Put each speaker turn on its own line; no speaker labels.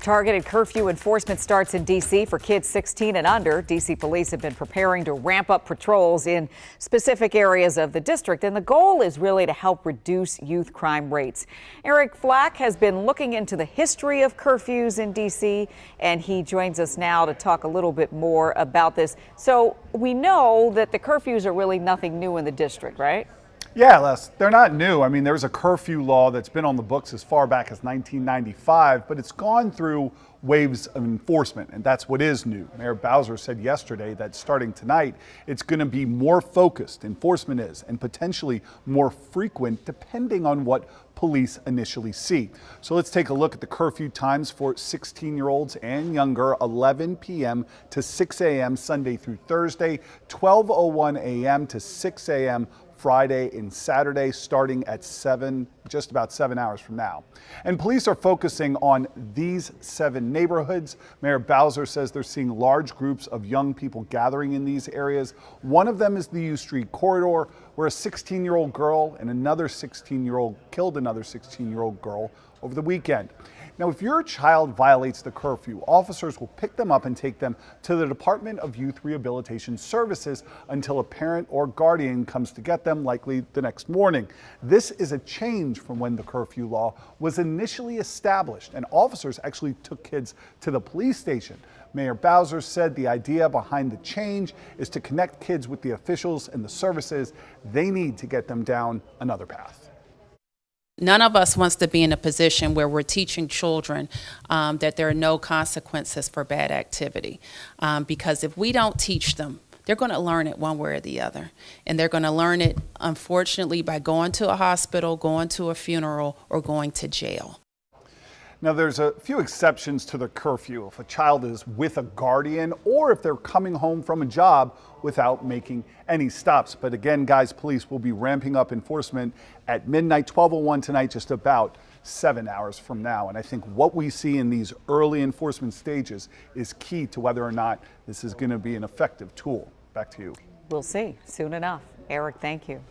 Targeted curfew enforcement starts in D.C. for kids 16 and under. D.C. police have been preparing to ramp up patrols in specific areas of the district, and the goal is really to help reduce youth crime rates. Eric Flack has been looking into the history of curfews in D.C., and he joins us now to talk a little bit more about this. So we know that the curfews are really nothing new in the district, right?
Yeah, Les, they're not new. I mean, there's a curfew law that's been on the books as far back as 1995, but it's gone through waves of enforcement, and that's what is new. Mayor Bowser said yesterday that starting tonight, it's going to be more focused, enforcement is, and potentially more frequent depending on what police initially see. So let's take a look at the curfew times for 16-year-olds and younger: 11 p.m. to 6 a.m. Sunday through Thursday, 12:01 a.m. to 6 a.m. Friday and Saturday, starting at just about 7 hours from now. And police are focusing on these 7 neighborhoods. Mayor Bowser says they're seeing large groups of young people gathering in these areas. One of them is the U Street corridor, where a 16-year-old girl and another 16-year-old killed another 16-year-old girl over the weekend. Now, if your child violates the curfew, officers will pick them up and take them to the Department of Youth Rehabilitation Services until a parent or guardian comes to get them, likely the next morning. This is a change from when the curfew law was initially established, and officers actually took kids to the police station. Mayor Bowser said the idea behind the change is to connect kids with the officials and the services they need to get them down another path.
None of us wants to be in a position where we're teaching children that there are no consequences for bad activity. Because if we don't teach them, they're going to learn it one way or the other. And they're going to learn it, unfortunately, by going to a hospital, going to a funeral, or going to jail.
Now, there's a few exceptions to the curfew if a child is with a guardian or if they're coming home from a job without making any stops. But again, guys, police will be ramping up enforcement at midnight, 12:01 tonight, just about 7 hours from now. And I think what we see in these early enforcement stages is key to whether or not this is going to be an effective tool. Back to you.
We'll see soon enough. Eric, thank you.